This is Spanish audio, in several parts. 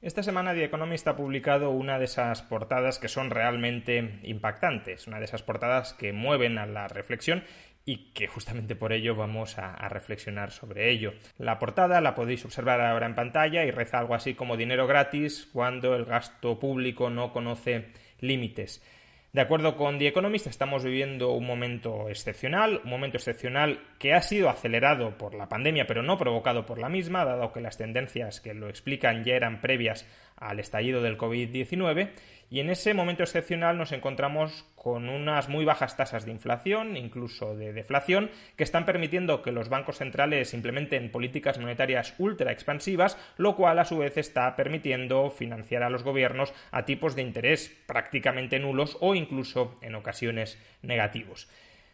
Esta semana The Economist ha publicado una de esas portadas que son realmente impactantes, una de esas portadas que mueven a la reflexión y que justamente por ello vamos a reflexionar sobre ello. La portada la podéis observar ahora en pantalla y reza algo así como dinero gratis cuando el gasto público no conoce límites. De acuerdo con The Economist, estamos viviendo un momento excepcional que ha sido acelerado por la pandemia, pero no provocado por la misma, dado que las tendencias que lo explican ya eran previas al estallido del COVID-19, y en ese momento excepcional nos encontramos con unas muy bajas tasas de inflación, incluso de deflación, que están permitiendo que los bancos centrales implementen políticas monetarias ultra expansivas, lo cual a su vez está permitiendo financiar a los gobiernos a tipos de interés prácticamente nulos o incluso en ocasiones negativos.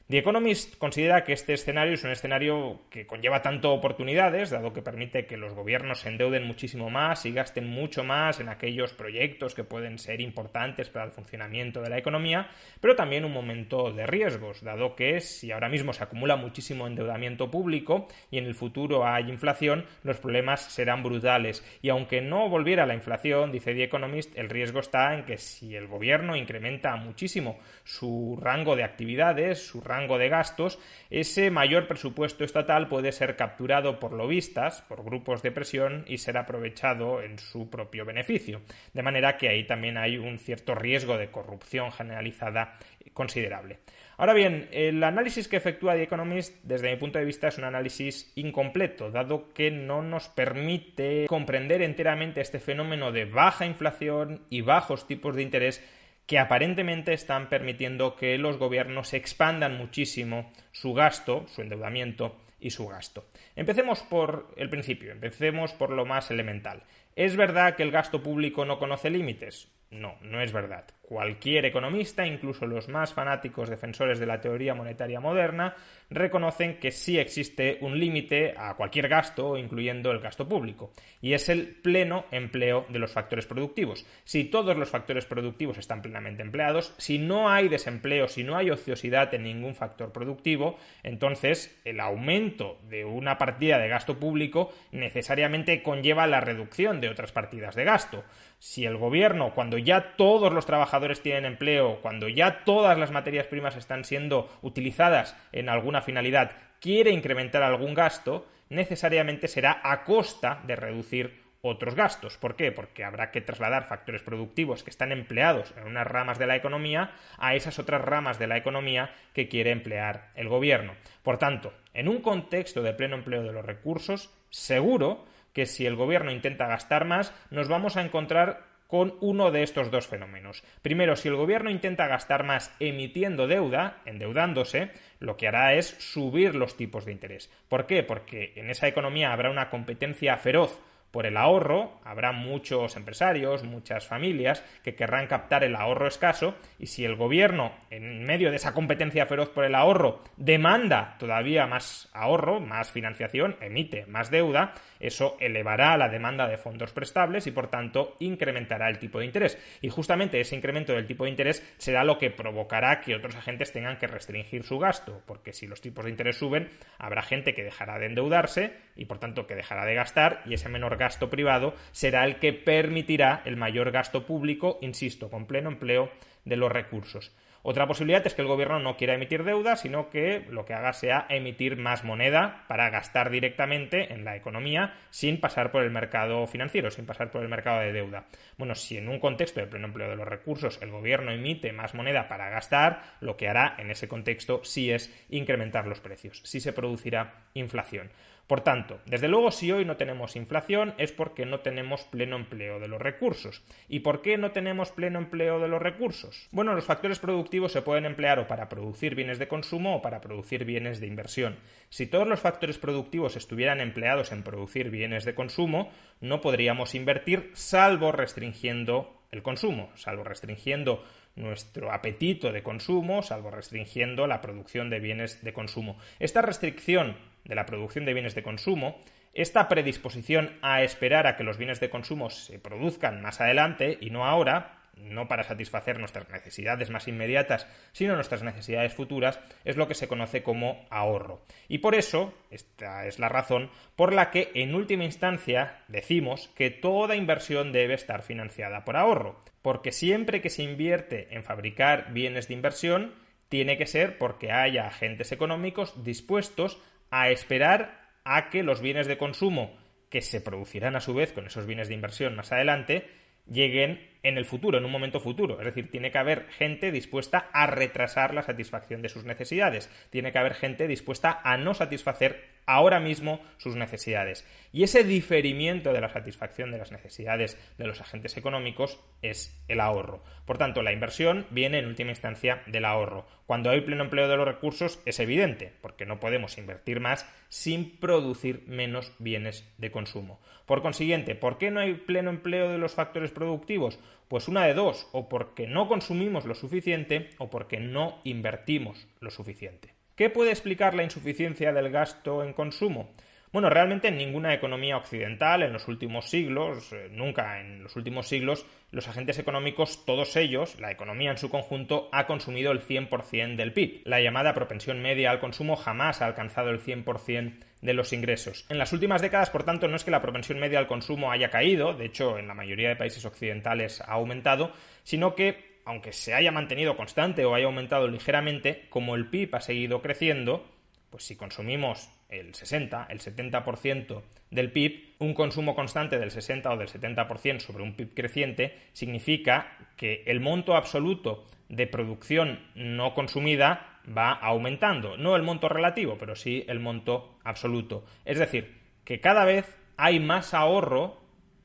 The Economist considera que este escenario es un escenario que conlleva tanto oportunidades, dado que permite que los gobiernos se endeuden muchísimo más y gasten mucho más en aquellos proyectos que pueden ser importantes para el funcionamiento de la economía, pero también un momento de riesgos, dado que si ahora mismo se acumula muchísimo endeudamiento público y en el futuro hay inflación, los problemas serán brutales. Y aunque no volviera la inflación, dice The Economist, el riesgo está en que si el gobierno incrementa muchísimo su rango de actividades, su rango de gastos, ese mayor presupuesto estatal puede ser capturado por lobistas, por grupos de presión y ser aprovechado en su propio beneficio. De manera que ahí también hay un cierto riesgo de corrupción generalizada considerable. Ahora bien, el análisis que efectúa The Economist, desde mi punto de vista, es un análisis incompleto, dado que no nos permite comprender enteramente este fenómeno de baja inflación y bajos tipos de interés que aparentemente están permitiendo que los gobiernos expandan muchísimo su gasto, su endeudamiento y su gasto. Empecemos por el principio, empecemos por lo más elemental. ¿Es verdad que el gasto público no conoce límites? No, no es verdad. Cualquier economista, incluso los más fanáticos defensores de la teoría monetaria moderna, reconocen que sí existe un límite a cualquier gasto, incluyendo el gasto público, y es el pleno empleo de los factores productivos. Si todos los factores productivos están plenamente empleados, si no hay desempleo, si no hay ociosidad en ningún factor productivo, entonces el aumento de una partida de gasto público necesariamente conlleva la reducción de otras partidas de gasto. Si el gobierno, cuando ya todos los trabajadores tienen empleo, cuando ya todas las materias primas están siendo utilizadas en alguna finalidad, quiere incrementar algún gasto, necesariamente será a costa de reducir otros gastos. ¿Por qué? Porque habrá que trasladar factores productivos que están empleados en unas ramas de la economía a esas otras ramas de la economía que quiere emplear el gobierno. Por tanto, en un contexto de pleno empleo de los recursos, seguro que si el gobierno intenta gastar más, nos vamos a encontrar con uno de estos dos fenómenos. Primero, si el gobierno intenta gastar más emitiendo deuda, endeudándose, lo que hará es subir los tipos de interés. ¿Por qué? Porque en esa economía habrá una competencia feroz por el ahorro, habrá muchos empresarios, muchas familias que querrán captar el ahorro escaso, y si el gobierno, en medio de esa competencia feroz por el ahorro, demanda todavía más ahorro, más financiación, emite más deuda, eso elevará la demanda de fondos prestables y por tanto incrementará el tipo de interés. Y justamente ese incremento del tipo de interés será lo que provocará que otros agentes tengan que restringir su gasto, porque si los tipos de interés suben, habrá gente que dejará de endeudarse y por tanto que dejará de gastar, y ese menor gasto privado será el que permitirá el mayor gasto público, insisto, con pleno empleo de los recursos. Otra posibilidad es que el gobierno no quiera emitir deuda, sino que lo que haga sea emitir más moneda para gastar directamente en la economía sin pasar por el mercado financiero, sin pasar por el mercado de deuda. Bueno, si en un contexto de pleno empleo de los recursos el gobierno emite más moneda para gastar, lo que hará en ese contexto sí es incrementar los precios, sí se producirá inflación. Por tanto, desde luego, si hoy no tenemos inflación es porque no tenemos pleno empleo de los recursos. ¿Y por qué no tenemos pleno empleo de los recursos? Bueno, los factores productivos se pueden emplear o para producir bienes de consumo o para producir bienes de inversión. Si todos los factores productivos estuvieran empleados en producir bienes de consumo, no podríamos invertir salvo restringiendo el consumo, salvo restringiendo nuestro apetito de consumo, salvo restringiendo la producción de bienes de consumo. Esta restricción de la producción de bienes de consumo, esta predisposición a esperar a que los bienes de consumo se produzcan más adelante y no ahora, no para satisfacer nuestras necesidades más inmediatas, sino nuestras necesidades futuras, es lo que se conoce como ahorro. Y por eso, esta es la razón por la que en última instancia decimos que toda inversión debe estar financiada por ahorro, porque siempre que se invierte en fabricar bienes de inversión, tiene que ser porque haya agentes económicos dispuestos a esperar a que los bienes de consumo, que se producirán a su vez con esos bienes de inversión más adelante, lleguen en el futuro, en un momento futuro. Es decir, tiene que haber gente dispuesta a retrasar la satisfacción de sus necesidades. Tiene que haber gente dispuesta a no satisfacer ahora mismo sus necesidades. Y ese diferimiento de la satisfacción de las necesidades de los agentes económicos es el ahorro. Por tanto, la inversión viene en última instancia del ahorro. Cuando hay pleno empleo de los recursos es evidente, porque no podemos invertir más sin producir menos bienes de consumo. Por consiguiente, ¿por qué no hay pleno empleo de los factores productivos? Pues una de dos, o porque no consumimos lo suficiente o porque no invertimos lo suficiente. ¿Qué puede explicar la insuficiencia del gasto en consumo? Bueno, realmente en ninguna economía occidental en los últimos siglos, nunca en los últimos siglos, los agentes económicos, todos ellos, la economía en su conjunto, ha consumido el 100% del PIB. La llamada propensión media al consumo jamás ha alcanzado el 100% de los ingresos. En las últimas décadas, por tanto, no es que la propensión media al consumo haya caído, de hecho, en la mayoría de países occidentales ha aumentado, sino que aunque se haya mantenido constante o haya aumentado ligeramente, como el PIB ha seguido creciendo, pues si consumimos el 60, el 70% del PIB, un consumo constante del 60 o del 70% sobre un PIB creciente significa que el monto absoluto de producción no consumida va aumentando. No el monto relativo, pero sí el monto absoluto. Es decir, que cada vez hay más ahorro,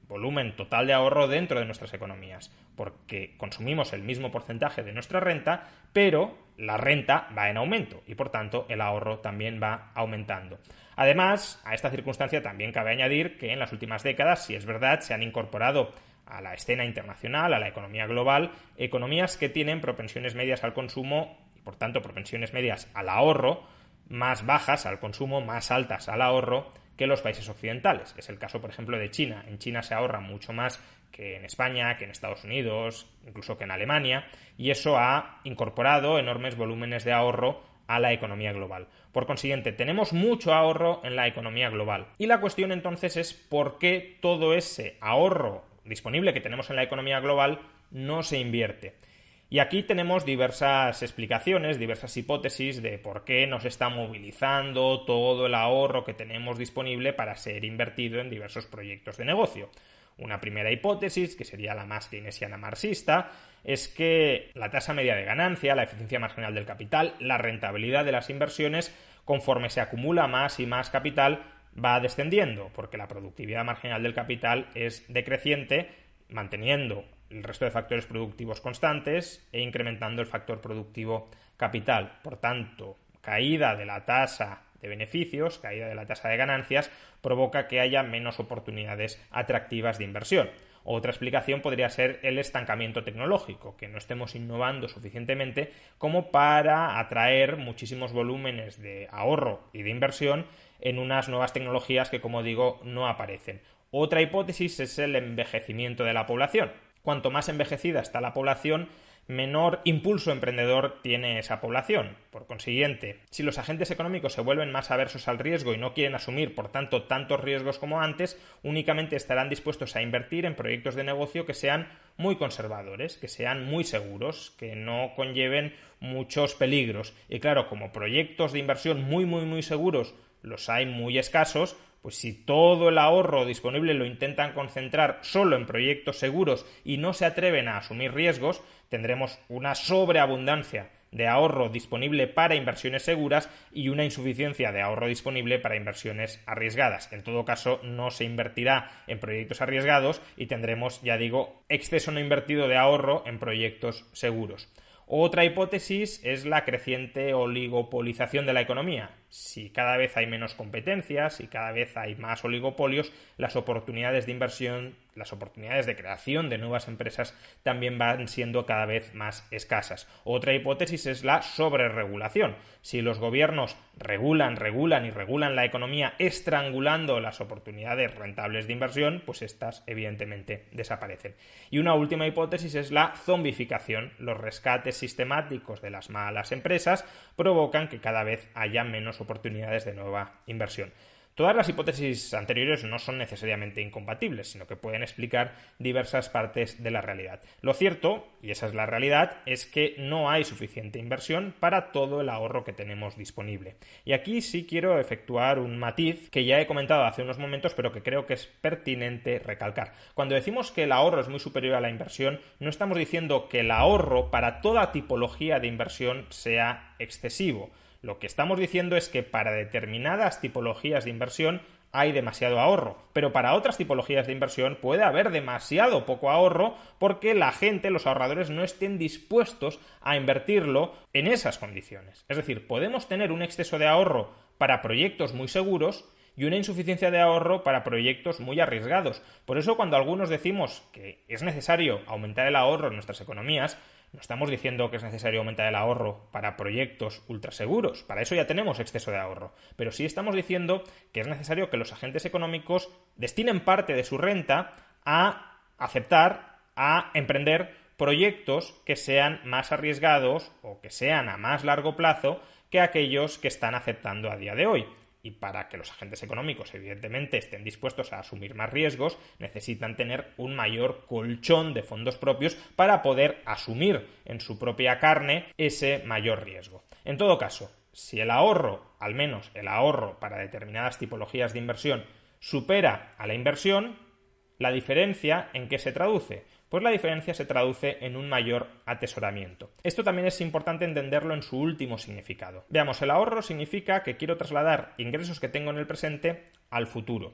volumen total de ahorro dentro de nuestras economías, porque consumimos el mismo porcentaje de nuestra renta, pero la renta va en aumento y por tanto el ahorro también va aumentando. Además, a esta circunstancia también cabe añadir que en las últimas décadas, si es verdad, se han incorporado a la escena internacional, a la economía global, economías que tienen propensiones medias al consumo y por tanto propensiones medias al ahorro más bajas al consumo, más altas al ahorro que los países occidentales. Es el caso, por ejemplo, de China. En China se ahorra mucho más que en España, que en Estados Unidos, incluso que en Alemania, y eso ha incorporado enormes volúmenes de ahorro a la economía global. Por consiguiente, tenemos mucho ahorro en la economía global. Y la cuestión entonces es por qué todo ese ahorro disponible que tenemos en la economía global no se invierte. Y aquí tenemos diversas explicaciones, diversas hipótesis de por qué nos está movilizando todo el ahorro que tenemos disponible para ser invertido en diversos proyectos de negocio. Una primera hipótesis, que sería la más keynesiana marxista, es que la tasa media de ganancia, la eficiencia marginal del capital, la rentabilidad de las inversiones, conforme se acumula más y más capital, va descendiendo, porque la productividad marginal del capital es decreciente, manteniendo el resto de factores productivos constantes e incrementando el factor productivo capital. Por tanto, caída de la tasa de beneficios, caída de la tasa de ganancias, provoca que haya menos oportunidades atractivas de inversión. Otra explicación podría ser el estancamiento tecnológico, que no estemos innovando suficientemente como para atraer muchísimos volúmenes de ahorro y de inversión en unas nuevas tecnologías que, como digo, no aparecen. Otra hipótesis es el envejecimiento de la población. Cuanto más envejecida está la población, menor impulso emprendedor tiene esa población. Por consiguiente, si los agentes económicos se vuelven más aversos al riesgo y no quieren asumir, por tanto, tantos riesgos como antes, únicamente estarán dispuestos a invertir en proyectos de negocio que sean muy conservadores, que sean muy seguros, que no conlleven muchos peligros. Y claro, como proyectos de inversión muy seguros los hay muy escasos, pues si todo el ahorro disponible lo intentan concentrar solo en proyectos seguros y no se atreven a asumir riesgos, tendremos una sobreabundancia de ahorro disponible para inversiones seguras y una insuficiencia de ahorro disponible para inversiones arriesgadas. En todo caso, no se invertirá en proyectos arriesgados y tendremos, ya digo, exceso no invertido de ahorro en proyectos seguros. Otra hipótesis es la creciente oligopolización de la economía. Si cada vez hay menos competencia, si cada vez hay más oligopolios, las oportunidades de inversión, las oportunidades de creación de nuevas empresas también van siendo cada vez más escasas. Otra hipótesis es la sobreregulación. Si los gobiernos regulan la economía estrangulando las oportunidades rentables de inversión, pues estas evidentemente desaparecen. Y una última hipótesis es la zombificación. Los rescates sistemáticos de las malas empresas provocan que cada vez haya menos oportunidades de nueva inversión. Todas las hipótesis anteriores no son necesariamente incompatibles, sino que pueden explicar diversas partes de la realidad. Lo cierto, y esa es la realidad, es que no hay suficiente inversión para todo el ahorro que tenemos disponible. Y aquí sí quiero efectuar un matiz que ya he comentado hace unos momentos, pero que creo que es pertinente recalcar. Cuando decimos que el ahorro es muy superior a la inversión, no estamos diciendo que el ahorro para toda tipología de inversión sea excesivo. Lo que estamos diciendo es que para determinadas tipologías de inversión hay demasiado ahorro, pero para otras tipologías de inversión puede haber demasiado poco ahorro porque la gente, los ahorradores, no estén dispuestos a invertirlo en esas condiciones. Es decir, podemos tener un exceso de ahorro para proyectos muy seguros y una insuficiencia de ahorro para proyectos muy arriesgados. Por eso, cuando algunos decimos que es necesario aumentar el ahorro en nuestras economías, no estamos diciendo que es necesario aumentar el ahorro para proyectos ultraseguros, para eso ya tenemos exceso de ahorro, pero sí estamos diciendo que es necesario que los agentes económicos destinen parte de su renta a emprender proyectos que sean más arriesgados o que sean a más largo plazo que aquellos que están aceptando a día de hoy. Y para que los agentes económicos, evidentemente, estén dispuestos a asumir más riesgos, necesitan tener un mayor colchón de fondos propios para poder asumir en su propia carne ese mayor riesgo. En todo caso, si el ahorro, al menos el ahorro para determinadas tipologías de inversión, supera a la inversión, ¿la diferencia en qué se traduce? Pues la diferencia se traduce en un mayor atesoramiento. Esto también es importante entenderlo en su último significado. Veamos, el ahorro significa que quiero trasladar ingresos que tengo en el presente al futuro.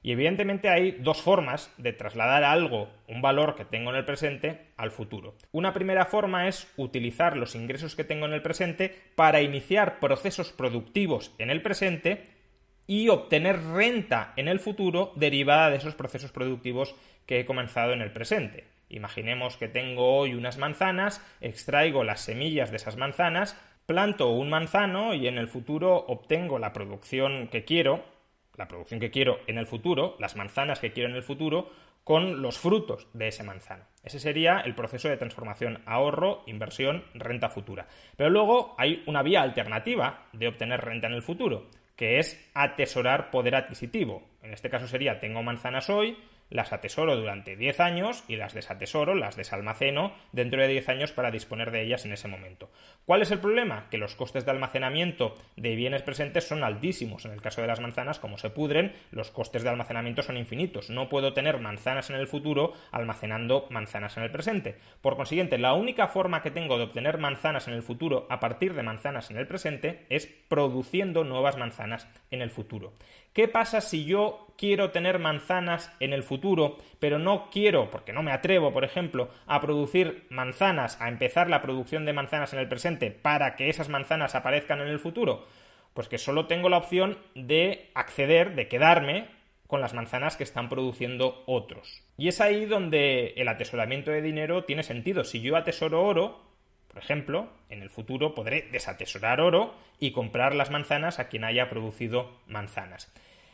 Y evidentemente hay dos formas de trasladar algo, un valor que tengo en el presente, al futuro. Una primera forma es utilizar los ingresos que tengo en el presente para iniciar procesos productivos en el presente y obtener renta en el futuro derivada de esos procesos productivos que he comenzado en el presente. Imaginemos que tengo hoy unas manzanas, extraigo las semillas de esas manzanas, planto un manzano y en el futuro obtengo la producción que quiero en el futuro, las manzanas que quiero en el futuro, con los frutos de ese manzano. Ese sería el proceso de transformación: ahorro, inversión, renta futura. Pero luego hay una vía alternativa de obtener renta en el futuro, que es atesorar poder adquisitivo. En este caso sería, tengo manzanas hoy, las atesoro durante 10 años y las desatesoro, las desalmaceno dentro de 10 años para disponer de ellas en ese momento. ¿Cuál es el problema? Que los costes de almacenamiento de bienes presentes son altísimos. En el caso de las manzanas, como se pudren, los costes de almacenamiento son infinitos. No puedo tener manzanas en el futuro almacenando manzanas en el presente. Por consiguiente, la única forma que tengo de obtener manzanas en el futuro a partir de manzanas en el presente es produciendo nuevas manzanas en el futuro. ¿Qué pasa si yo quiero tener manzanas en el futuro, pero no quiero, porque no me atrevo, por ejemplo, a producir manzanas, a empezar la producción de manzanas en el presente para que esas manzanas aparezcan en el futuro? Pues que solo tengo la opción de acceder, de quedarme con las manzanas que están produciendo otros. Y es ahí donde el atesoramiento de dinero tiene sentido. Si yo atesoro oro, por ejemplo, en el futuro podré desatesorar oro y comprar las manzanas a quien haya producido manzanas.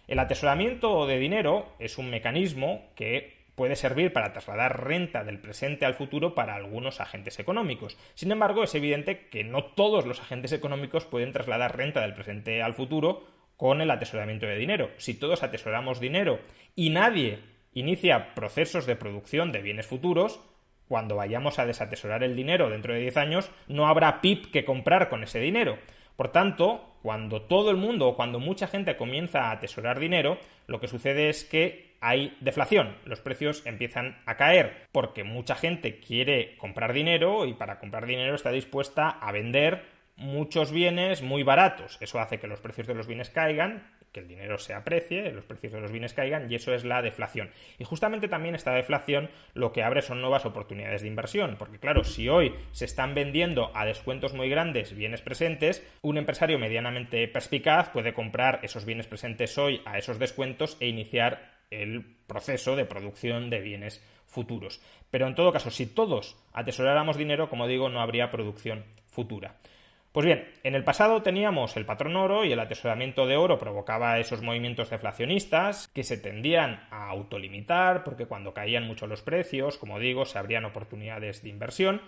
El atesoramiento de dinero es un mecanismo que puede servir para trasladar renta del presente al futuro para algunos agentes económicos. Sin embargo, es evidente que no todos los agentes económicos pueden trasladar renta del presente al futuro con el atesoramiento de dinero. Si todos atesoramos dinero y nadie inicia procesos de producción de bienes futuros, cuando vayamos a desatesorar el dinero dentro de 10 años, no habrá PIB que comprar con ese dinero. Por tanto, cuando todo el mundo o cuando mucha gente comienza a atesorar dinero, lo que sucede es que hay deflación. Los precios empiezan a caer porque mucha gente quiere comprar dinero y para comprar dinero está dispuesta a vender muchos bienes muy baratos. Eso hace que los precios de los bienes caigan que el dinero se aprecie, los precios de los bienes caigan, y eso es la deflación. Y justamente también esta deflación lo que abre son nuevas oportunidades de inversión, porque claro, si hoy se están vendiendo a descuentos muy grandes bienes presentes, un empresario medianamente perspicaz puede comprar esos bienes presentes hoy a esos descuentos e iniciar el proceso de producción de bienes futuros. Pero en todo caso, si todos atesoráramos dinero, como digo, no habría producción futura. Pues bien, en el pasado teníamos el patrón oro y el atesoramiento de oro provocaba esos movimientos deflacionistas que se tendían a autolimitar porque cuando caían mucho los precios, como digo, se abrían oportunidades de inversión.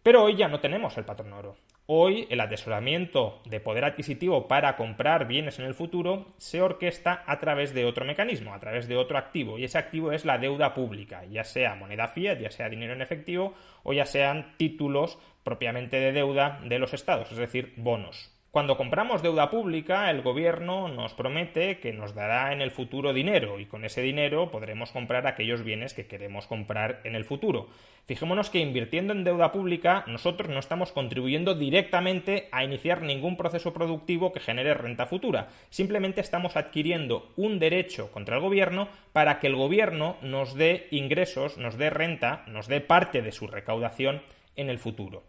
Pero hoy ya no tenemos el patrón oro. Hoy el atesoramiento de poder adquisitivo para comprar bienes en el futuro se orquesta a través de otro mecanismo, a través de otro activo, y ese activo es la deuda pública, ya sea moneda fiat, ya sea dinero en efectivo o ya sean títulos propiamente de deuda de los estados, es decir, bonos. Cuando compramos deuda pública, el gobierno nos promete que nos dará en el futuro dinero y con ese dinero podremos comprar aquellos bienes que queremos comprar en el futuro. Fijémonos que invirtiendo en deuda pública nosotros no estamos contribuyendo directamente a iniciar ningún proceso productivo que genere renta futura. Simplemente estamos adquiriendo un derecho contra el gobierno para que el gobierno nos dé ingresos, nos dé renta, nos dé parte de su recaudación en el futuro.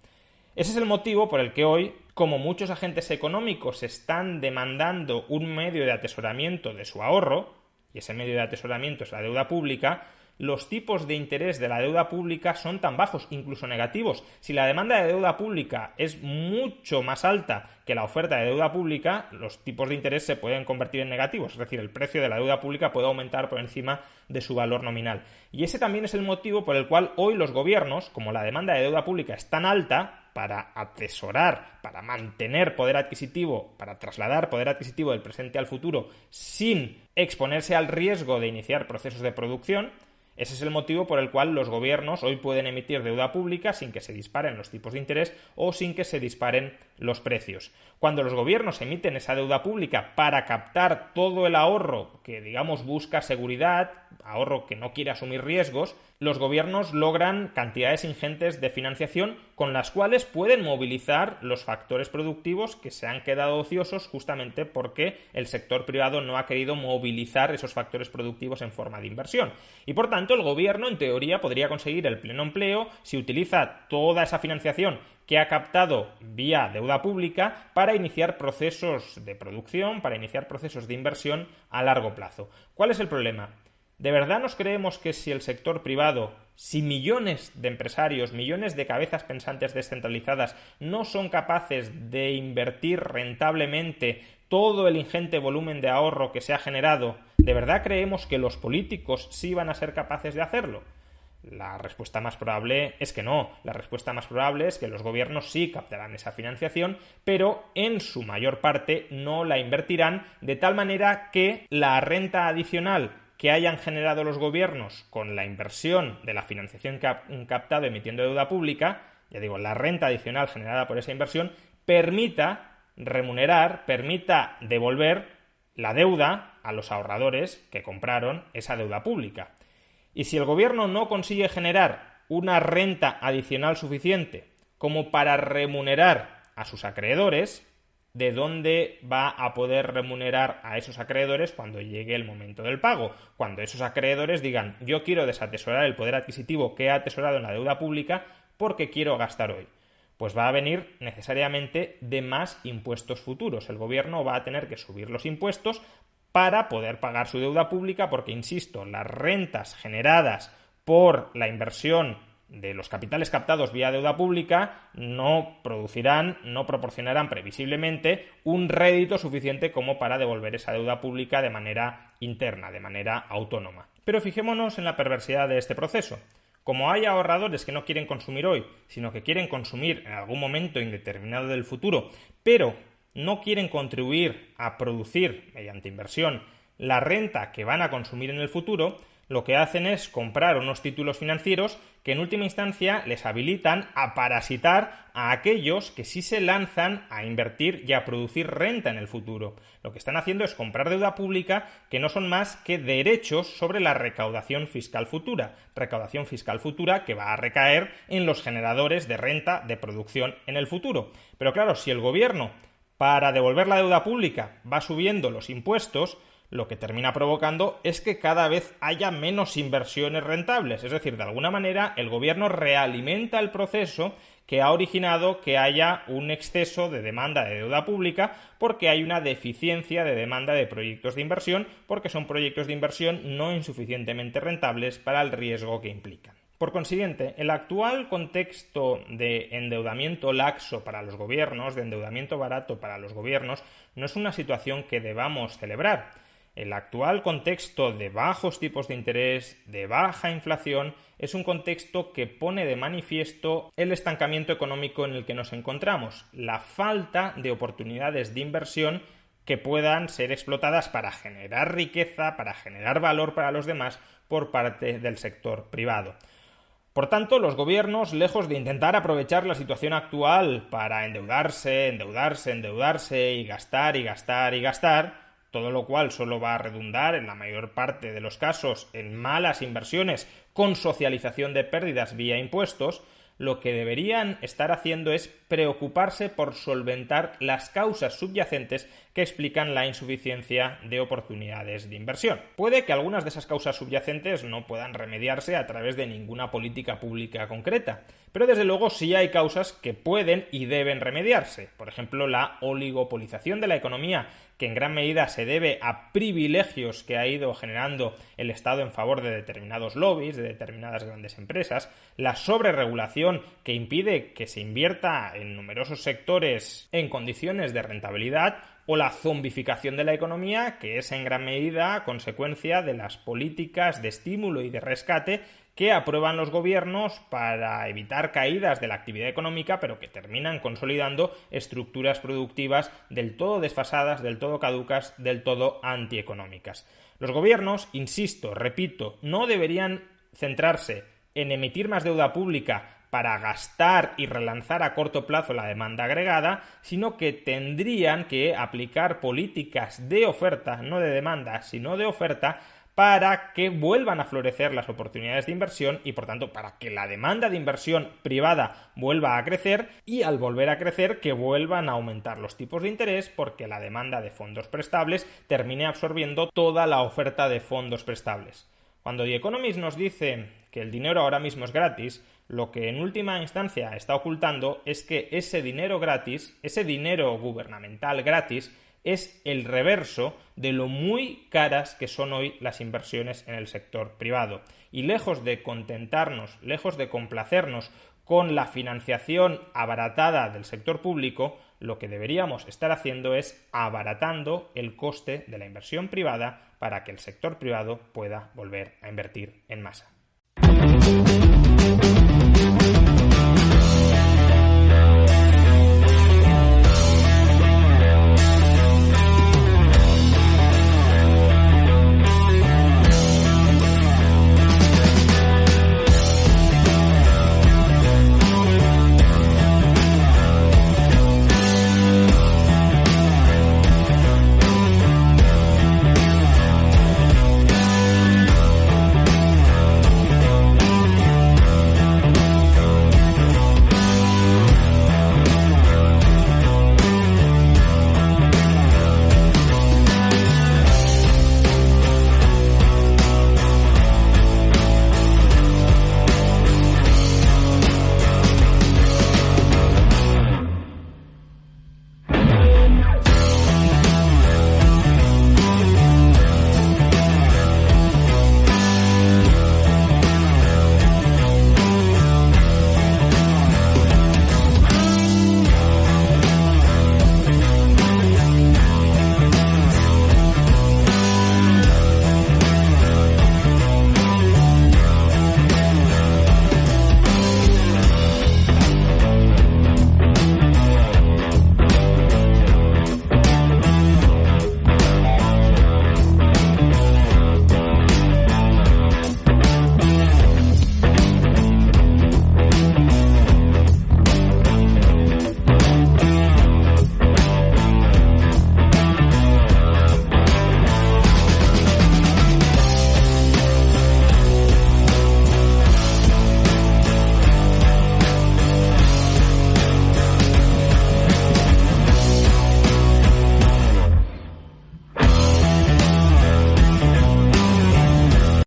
Ese es el motivo por el que hoy, como muchos agentes económicos están demandando un medio de atesoramiento de su ahorro, y ese medio de atesoramiento es la deuda pública, los tipos de interés de la deuda pública son tan bajos, incluso negativos. Si la demanda de deuda pública es mucho más alta que la oferta de deuda pública, los tipos de interés se pueden convertir en negativos, es decir, el precio de la deuda pública puede aumentar por encima de su valor nominal. Y ese también es el motivo por el cual hoy los gobiernos, como la demanda de deuda pública es tan alta, para atesorar, para mantener poder adquisitivo, para trasladar poder adquisitivo del presente al futuro sin exponerse al riesgo de iniciar procesos de producción. Ese es el motivo por el cual los gobiernos hoy pueden emitir deuda pública sin que se disparen los tipos de interés o sin que se disparen los precios. Cuando los gobiernos emiten esa deuda pública para captar todo el ahorro que, digamos, busca seguridad, ahorro que no quiere asumir riesgos, los gobiernos logran cantidades ingentes de financiación con las cuales pueden movilizar los factores productivos que se han quedado ociosos justamente porque el sector privado no ha querido movilizar esos factores productivos en forma de inversión. Y por tanto el gobierno en teoría podría conseguir el pleno empleo si utiliza toda esa financiación que ha captado vía deuda pública para iniciar procesos de producción, para iniciar procesos de inversión a largo plazo. ¿Cuál es el problema? ¿De verdad nos creemos que si el sector privado, si millones de empresarios, millones de cabezas pensantes descentralizadas no son capaces de invertir rentablemente todo el ingente volumen de ahorro que se ha generado, ¿de verdad creemos que los políticos sí van a ser capaces de hacerlo? La respuesta más probable es que no. La respuesta más probable es que los gobiernos sí captarán esa financiación, pero en su mayor parte no la invertirán de tal manera que la renta adicional que hayan generado los gobiernos con la inversión de la financiación que han captado emitiendo deuda pública, ya digo, la renta adicional generada por esa inversión, permita remunerar, permita devolver la deuda a los ahorradores que compraron esa deuda pública. Y si el gobierno no consigue generar una renta adicional suficiente como para remunerar a sus acreedores, ¿de dónde va a poder remunerar a esos acreedores cuando llegue el momento del pago? Cuando esos acreedores digan, yo quiero desatesorar el poder adquisitivo que he atesorado en la deuda pública porque quiero gastar hoy. Pues va a venir necesariamente de más impuestos futuros. El gobierno va a tener que subir los impuestos para poder pagar su deuda pública porque, insisto, las rentas generadas por la inversión de los capitales captados vía deuda pública no producirán, no proporcionarán previsiblemente un rédito suficiente como para devolver esa deuda pública de manera interna, de manera autónoma. Pero fijémonos en la perversidad de este proceso. Como hay ahorradores que no quieren consumir hoy, sino que quieren consumir en algún momento indeterminado del futuro, pero no quieren contribuir a producir, mediante inversión, la renta que van a consumir en el futuro, lo que hacen es comprar unos títulos financieros que en última instancia les habilitan a parasitar a aquellos que sí se lanzan a invertir y a producir renta en el futuro. Lo que están haciendo es comprar deuda pública que no son más que derechos sobre la recaudación fiscal futura que va a recaer en los generadores de renta de producción en el futuro. Pero claro, si el gobierno para devolver la deuda pública va subiendo los impuestos, lo que termina provocando es que cada vez haya menos inversiones rentables. Es decir, de alguna manera el gobierno realimenta el proceso que ha originado que haya un exceso de demanda de deuda pública porque hay una deficiencia de demanda de proyectos de inversión, porque son proyectos de inversión no insuficientemente rentables para el riesgo que implican. Por consiguiente, el actual contexto de endeudamiento laxo para los gobiernos, de endeudamiento barato para los gobiernos, no es una situación que debamos celebrar. El actual contexto de bajos tipos de interés, de baja inflación, es un contexto que pone de manifiesto el estancamiento económico en el que nos encontramos, la falta de oportunidades de inversión que puedan ser explotadas para generar riqueza, para generar valor para los demás por parte del sector privado. Por tanto, los gobiernos, lejos de intentar aprovechar la situación actual para endeudarse y gastar, todo lo cual solo va a redundar, en la mayor parte de los casos, en malas inversiones con socialización de pérdidas vía impuestos, lo que deberían estar haciendo es preocuparse por solventar las causas subyacentes que explican la insuficiencia de oportunidades de inversión. Puede que algunas de esas causas subyacentes no puedan remediarse a través de ninguna política pública concreta, pero desde luego sí hay causas que pueden y deben remediarse. Por ejemplo, la oligopolización de la economía, que en gran medida se debe a privilegios que ha ido generando el Estado en favor de determinados lobbies, de determinadas grandes empresas, la sobreregulación que impide que se invierta en numerosos sectores en condiciones de rentabilidad, o la zombificación de la economía, que es en gran medida consecuencia de las políticas de estímulo y de rescate que aprueban los gobiernos para evitar caídas de la actividad económica, pero que terminan consolidando estructuras productivas del todo desfasadas, del todo caducas, del todo antieconómicas. Los gobiernos, insisto, repito, no deberían centrarse en emitir más deuda pública para gastar y relanzar a corto plazo la demanda agregada, sino que tendrían que aplicar políticas de oferta, no de demanda, sino de oferta, para que vuelvan a florecer las oportunidades de inversión y, por tanto, para que la demanda de inversión privada vuelva a crecer y, al volver a crecer, que vuelvan a aumentar los tipos de interés porque la demanda de fondos prestables termine absorbiendo toda la oferta de fondos prestables. Cuando The Economist nos dice que el dinero ahora mismo es gratis, lo que en última instancia está ocultando es que ese dinero gratis, ese dinero gubernamental gratis, es el reverso de lo muy caras que son hoy las inversiones en el sector privado. Y lejos de contentarnos, lejos de complacernos con la financiación abaratada del sector público, lo que deberíamos estar haciendo es abaratando el coste de la inversión privada para que el sector privado pueda volver a invertir en masa.